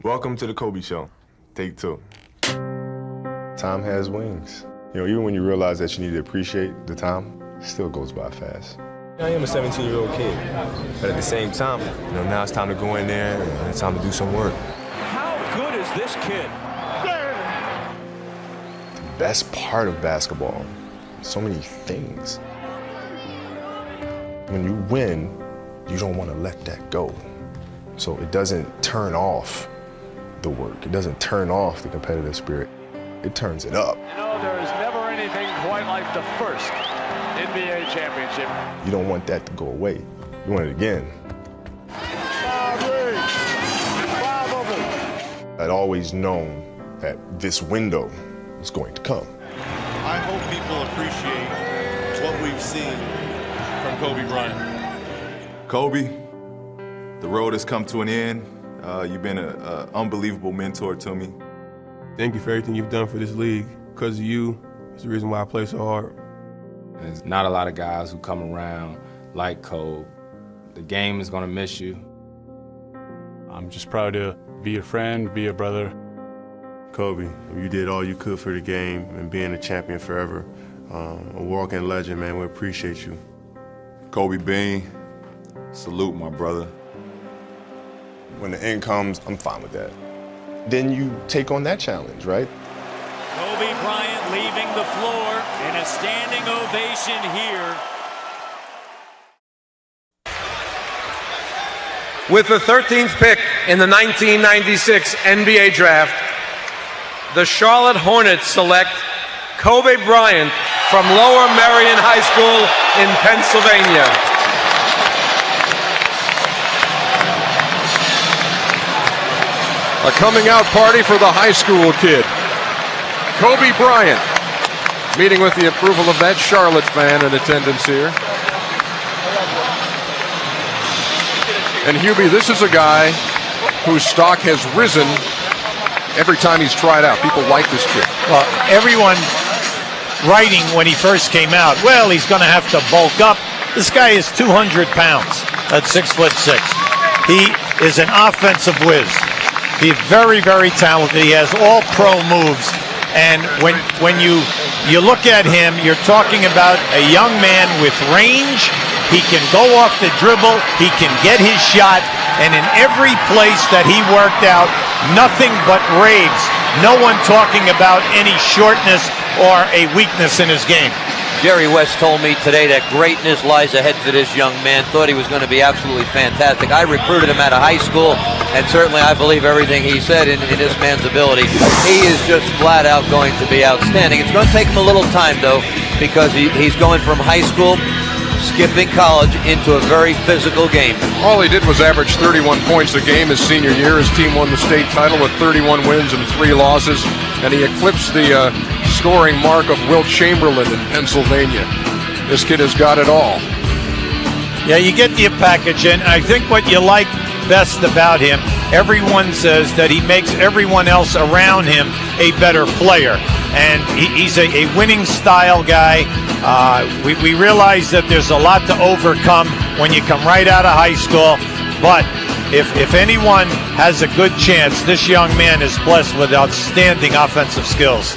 Welcome to the Kobe Show. Take 2. Time has wings. You know, even when you realize that you need to appreciate the time, it still goes by fast. I am a 17-year-old kid, but at the same time, now it's time to go in there and it's time to do some work. How good is this kid? The best part of basketball, so many things. When you win, you don't want to let that go. So it doesn't turn off the work. It doesn't turn off the competitive spirit. It turns it up. You know, there is never anything quite like the first NBA championship. You don't want that to go away. You want it again. 5 rings, 5 of them. I'd always known that this window was going to come. I hope people appreciate what we've seen from Kobe Bryant. Kobe, the road has come to an end. You've been an unbelievable mentor to me. Thank you for everything you've done for this league. Because of you, it's the reason why I play so hard. There's not a lot of guys who come around like Kobe. The game is gonna miss you. I'm just proud to be a friend, be a brother. Kobe, you did all you could for the game and being a champion forever. A walking legend, man. We appreciate you. Kobe Bean, salute my brother. When the end comes, I'm fine with that. Then you take on that challenge, right? Kobe Bryant leaving the floor in a standing ovation here. With the 13th pick in the 1996 NBA Draft, the Charlotte Hornets select Kobe Bryant from Lower Merion High School in Pennsylvania. A coming out party for the high school kid. Kobe Bryant, meeting with the approval of that Charlotte fan in attendance here. And Hubie, this is a guy whose stock has risen every time he's tried out. People like this kid. Well, everyone writing when he first came out, well, he's going to have to bulk up. This guy is 200 pounds at 6'6". He is an offensive whiz. He's very, very talented. He has all pro moves. And when you look at him, you're talking about a young man with range. He can go off the dribble. He can get his shot. And in every place that he worked out, nothing but raves. No one talking about any shortness or a weakness in his game. Jerry West told me today that greatness lies ahead for this young man. Thought he was going to be absolutely fantastic. I recruited him out of high school, and certainly I believe everything he said in this man's ability. He is just flat out going to be outstanding. It's going to take him a little time, though, because he's going from high school, skipping college, into a very physical game. All he did was average 31 points a game his senior year. His team won the state title with 31 wins and 3 losses, and he eclipsed the scoring mark of Wilt Chamberlain in Pennsylvania. This kid has got it all. Yeah, you get the package, and I think what you like best about him, everyone says that he makes everyone else around him a better player. And he's a winning style guy. We realize that there's a lot to overcome when you come right out of high school, but if anyone has a good chance, this young man is blessed with outstanding offensive skills.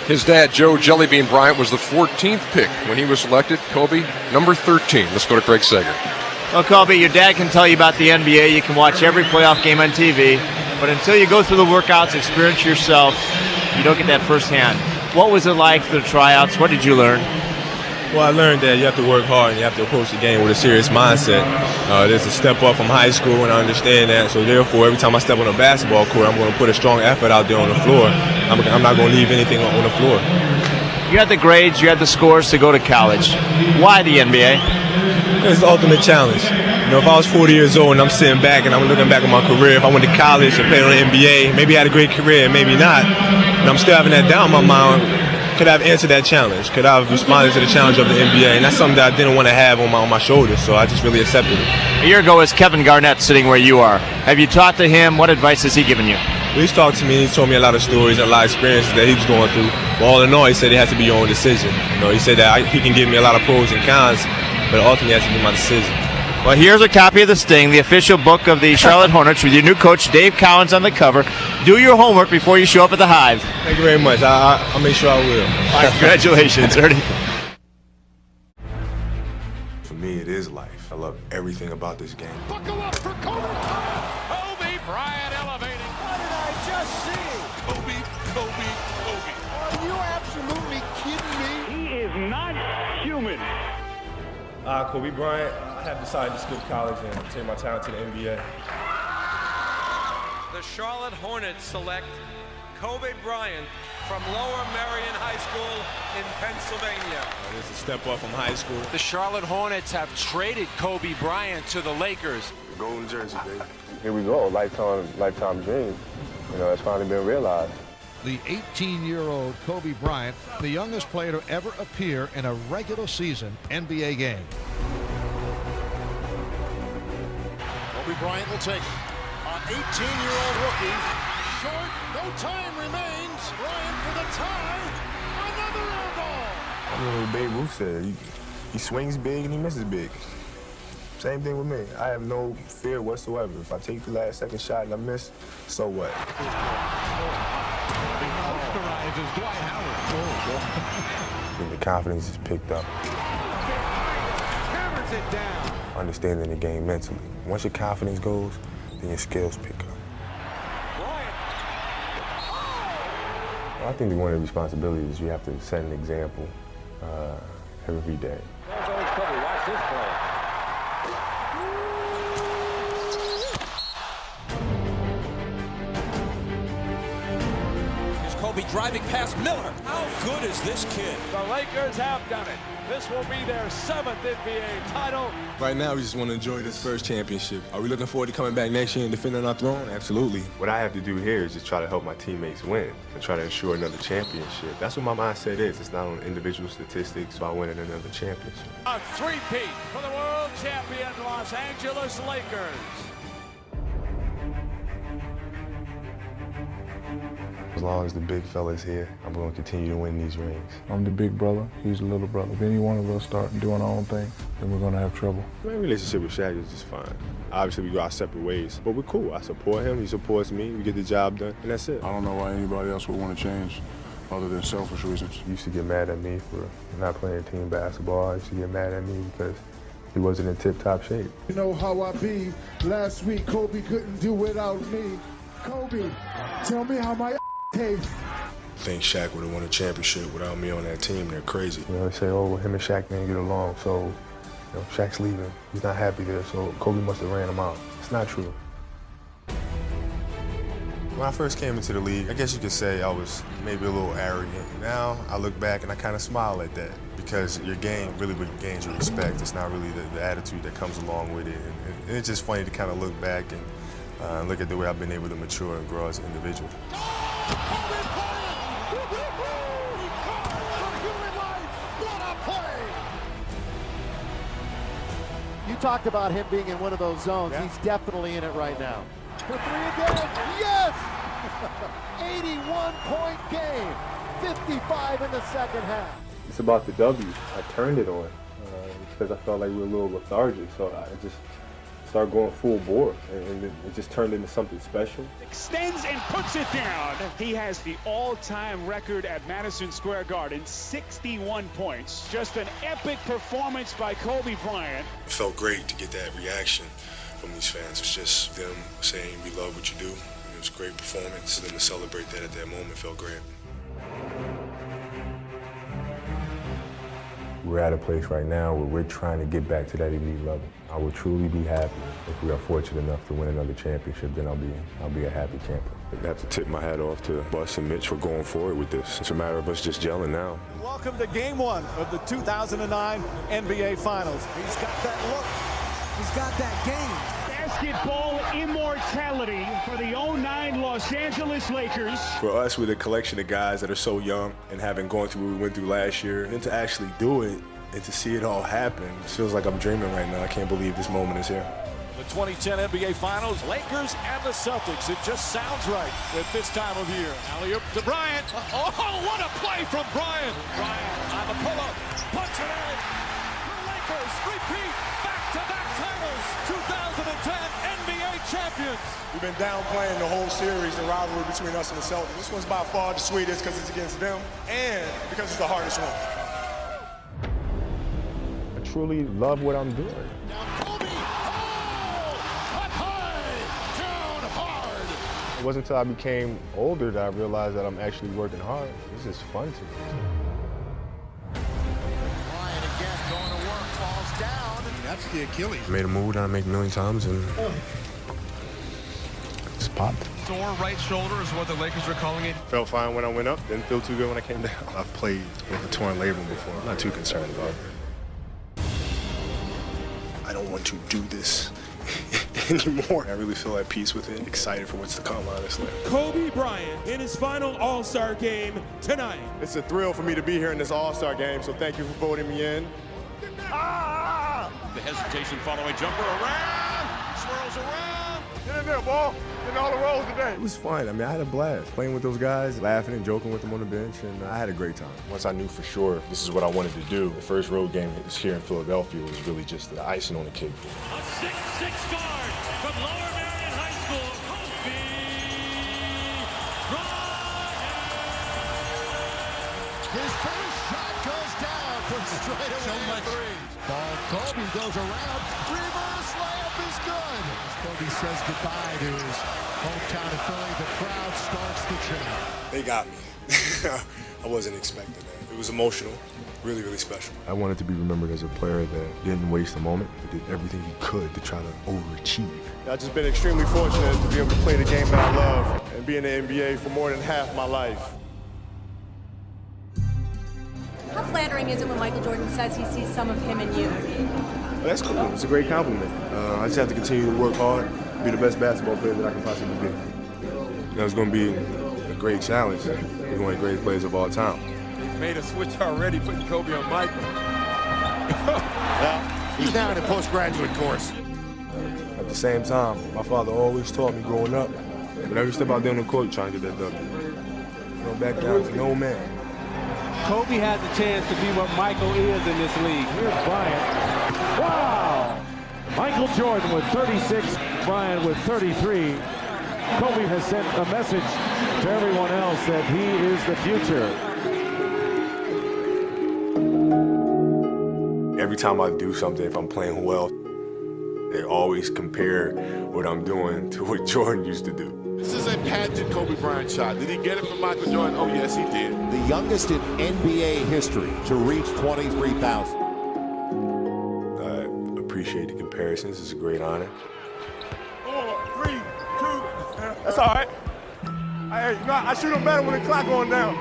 His dad, Joe Jellybean Bryant, was the 14th pick when he was selected. Kobe, number 13. Let's go to Craig Sager. Well, Kobe, your dad can tell you about the NBA. You can watch every playoff game on TV. But until you go through the workouts, experience yourself, you don't get that firsthand. What was it like for the tryouts? What did you learn? Well, I learned that you have to work hard and you have to approach the game with a serious mindset. There's a step up from high school, and I understand that. So therefore, every time I step on a basketball court, I'm going to put a strong effort out there on the floor. I'm not going to leave anything on the floor. You had the grades, you had the scores to go to college. Why the NBA? It's the ultimate challenge. You know, if I was 40 years old and I'm sitting back and I'm looking back at my career, if I went to college and played on the NBA, maybe I had a great career, maybe not. And I'm still having that doubt in my mind. Could I have answered that challenge? Could I have responded to the challenge of the NBA? And that's something that I didn't want to have on my shoulders, so I just really accepted it. A year ago was Kevin Garnett sitting where you are. Have you talked to him? What advice has he given you? Well, he's talked to me. He told me a lot of stories and a lot of experiences that he was going through. But all in all, he said it has to be your own decision. You know, he said that he can give me a lot of pros and cons, but ultimately it has to be my decision. Well, here's a copy of The Sting, the official book of the Charlotte Hornets, with your new coach, Dave Cowens, on the cover. Do your homework before you show up at the Hive. Thank you very much. I'll make sure I will. All right, congratulations, Ernie. For me, it is life. I love everything about this game. Buckle up for Kobe Bryant. Kobe Bryant elevating. What did I just see? Kobe. Are you absolutely kidding me? He is not human. Kobe Bryant, I have decided to skip college and take my talent to the NBA. The Charlotte Hornets select Kobe Bryant from Lower Merion High School in Pennsylvania. It's a step up from high school. The Charlotte Hornets have traded Kobe Bryant to the Lakers. Golden jersey, baby. Here we go, lifetime dream. You know, it's finally been realized. The 18-year-old Kobe Bryant, the youngest player to ever appear in a regular season NBA game. Kobe Bryant will take it. An 18-year-old rookie. Short, no time remains. Bryant for the tie. Another air ball. I mean, what Babe Ruth said, he swings big and he misses big. Same thing with me. I have no fear whatsoever. If I take the last second shot and I miss, so what? The confidence is picked up. Hammers it down. Understanding the game mentally. Once your confidence goes, then your skills pick up. Well, I think that one of the responsibilities is you have to set an example every day. Watch this play. Kobe driving past Miller. How good is this kid? The Lakers have done it. This will be their 7th NBA title. Right now, we just want to enjoy this first championship. Are we looking forward to coming back next year and defending our throne? Absolutely. What I have to do here is just try to help my teammates win and try to ensure another championship. That's what my mindset is. It's not on individual statistics, so I win another championship. A three-peat for the world champion Los Angeles Lakers. As long as the big fella's here, I'm going to continue to win these rings. I'm the big brother, he's the little brother. If any one of us start doing our own thing, then we're going to have trouble. My relationship with Shaq is just fine. Obviously, we go our separate ways, but we're cool. I support him, he supports me, we get the job done, and that's it. I don't know why anybody else would want to change other than selfish reasons. He used to get mad at me for not playing team basketball. I used to get mad at me because he wasn't in tip-top shape. You know how I be. Last week, Kobe couldn't do without me. Kobe, tell me how my taste. I think Shaq would have won a championship without me on that team. They're crazy. You know, they say, oh, well, him and Shaq didn't get along, so you know, Shaq's leaving. He's not happy there, so Kobe must have ran him out. It's not true. When I first came into the league, I guess you could say I was maybe a little arrogant. Now I look back and I kind of smile at that because your game really what gains your respect. It's not really the attitude that comes along with it. And it's just funny to kind of look back and look at the way I've been able to mature and grow as an individual. You talked about him being in one of those zones. Yeah. He's definitely in it right now. For three again. Yes! 81-point game. 55 in the second half. It's about the W. I turned it on because I felt like we were a little lethargic. So I just started going full bore, and it just turned into something special. Extends and puts it down. He has the all-time record at Madison Square Garden, 61 points. Just an epic performance by Kobe Bryant. It felt great to get that reaction from these fans. It's just them saying we love what you do. It was a great performance. And then to celebrate that at that moment felt great. We're at a place right now where we're trying to get back to that elite level. I would truly be happy if we are fortunate enough to win another championship. Then I'll be a happy camper. I have to tip my hat off to Bus and Mitch for going forward with this. It's a matter of us just gelling now. Welcome to Game 1 of the 2009 NBA Finals. He's got that look. He's got that game. Basketball immortality for the 09 Los Angeles Lakers. For us, with a collection of guys that are so young and having gone through what we went through last year, and to actually do it and to see it all happen, it feels like I'm dreaming right now. I can't believe this moment is here. The 2010 NBA Finals, Lakers and the Celtics. It just sounds right at this time of year. Alley-oop to Bryant. Oh, what a play from Bryant. Bryant on the pull-up, puts it in. The Lakers repeat back back-to-back titles, 2010 NBA champions. We've been downplaying the whole series, the rivalry between us and the Celtics. This one's by far the sweetest because it's against them and because it's the hardest one. I truly love what I'm doing. It wasn't until I became older that I realized that I'm actually working hard. This is fun to me. Bryant again going to work, falls down. That's the Achilles. I made a move that I make a million times and just popped. Sore right shoulder is what the Lakers are calling it. Felt fine when I went up, didn't feel too good when I came down. I've played with a torn labrum before. I'm not too concerned about it. I don't want to do this anymore. I really feel at peace with it, excited for what's to come, honestly. Kobe Bryant in his final All-Star game tonight. It's a thrill for me to be here in this All-Star game, so thank you for voting me in. The hesitation following jumper around, swirls around. Get in there, ball. Getting all the rolls today. It was fun. I mean, I had a blast playing with those guys, laughing and joking with them on the bench, and I had a great time. Once I knew for sure this is what I wanted to do, the first road game here in Philadelphia was really just the icing on the cake for me. A 6'6" guard from Lower Merion High School, Kobe Bryant. His first shot goes down from straight away three. Ball, Kobe goes around, reverse layup is good. Kobe says goodbye to his hometown of Philly. The crowd starts to chant. They got me. I wasn't expecting that. It was emotional, really, really special. I wanted to be remembered as a player that didn't waste a moment, but did everything he could to try to overachieve. I've just been extremely fortunate to be able to play the game that I love and be in the NBA for more than half my life. How flattering is it when Michael Jordan says he sees some of him in you? Well, that's cool. It's a great compliment. I just have to continue to work hard, be the best basketball player that I can possibly be. It's going to be a great challenge. He's one of the greatest players of all time. Made a switch already, putting Kobe on Michael. Well, he's now in a postgraduate course. At the same time, my father always taught me growing up, whenever you step out there on the court, trying to get that W. Don't back down to no man. Kobe had the chance to be what Michael is in this league. Here's Bryant. Wow! Michael Jordan with 36, Bryant with 33. Kobe has sent a message to everyone else that he is the future. Every time I do something, if I'm playing well, they always compare what I'm doing to what Jordan used to do. This is a patented Kobe Bryant shot. Did he get it from Michael Jordan? Oh, yes, he did. The youngest in NBA history to reach 23,000. I appreciate the comparisons. It's a great honor. 4, 3, 2. That's all right. I shoot him better when the clock going down.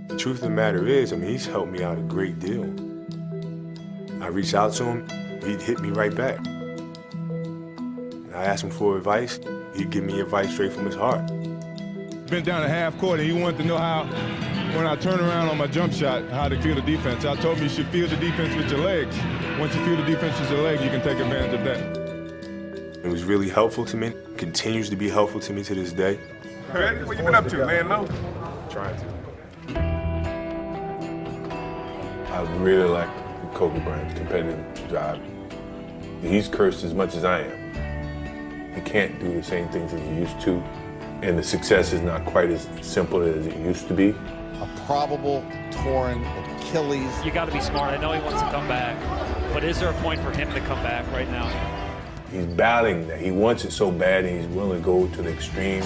The truth of the matter is, he's helped me out a great deal. I reached out to him, he'd hit me right back. I asked him for advice, he'd give me advice straight from his heart. Been down a half court and he wanted to know how, when I turn around on my jump shot, how to feel the defense. I told him you should feel the defense with your legs. Once you feel the defense with your legs, you can take advantage of that. It was really helpful to me, continues to be helpful to me to this day. What you been up to, laying low? Trying to. I really like Kobe Bryant's competitive drive. He's cursed as much as I am. He can't do the same things as he used to, and the success is not quite as simple as it used to be. A probable torn Achilles. You got to be smart. I know he wants to come back, but is there a point for him to come back right now? He's battling that. He wants it so bad, and he's willing to go to the extreme.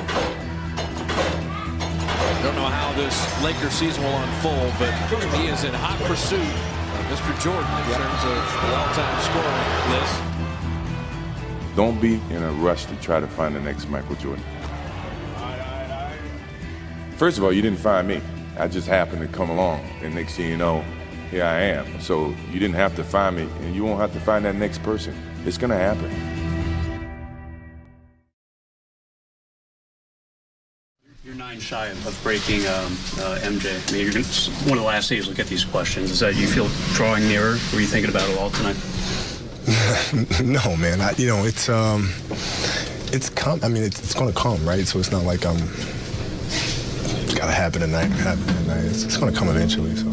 Don't know how this Lakers season will unfold, but he is in hot pursuit of Mr. Jordan in terms of the all-time scoring list. Don't be in a rush to try to find the next Michael Jordan. First of all, you didn't find me. I just happened to come along, and next thing you know, here I am. So you didn't have to find me, and you won't have to find that next person. It's gonna happen. You're 9 shy of breaking MJ. I mean, it's one of the last days we'll get these questions. Is that you feel drawing nearer? Were you thinking about it all tonight? No, man. It's come. I mean, it's going to come, right? So it's not like it's got to happen tonight. It's going to come eventually. So.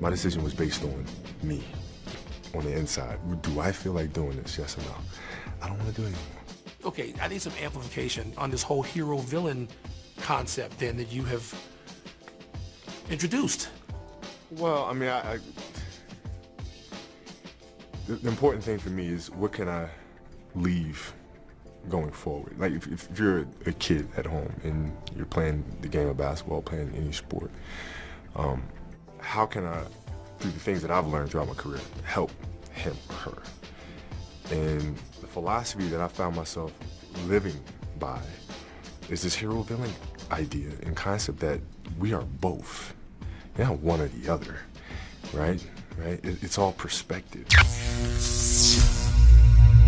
My decision was based on me, on the inside. Do I feel like doing this? Yes or no? I don't want to do it anymore. Okay, I need some amplification on this whole hero-villain concept then that you have introduced. Well, I mean, the important thing for me is what can I leave going forward? Like if you're a kid at home and you're playing the game of basketball, playing any sport, how can I, through the things that I've learned throughout my career, help him or her? And the philosophy that I found myself living by is this hero-villain idea and concept that we are both. You're not one or the other, right? It's all perspective.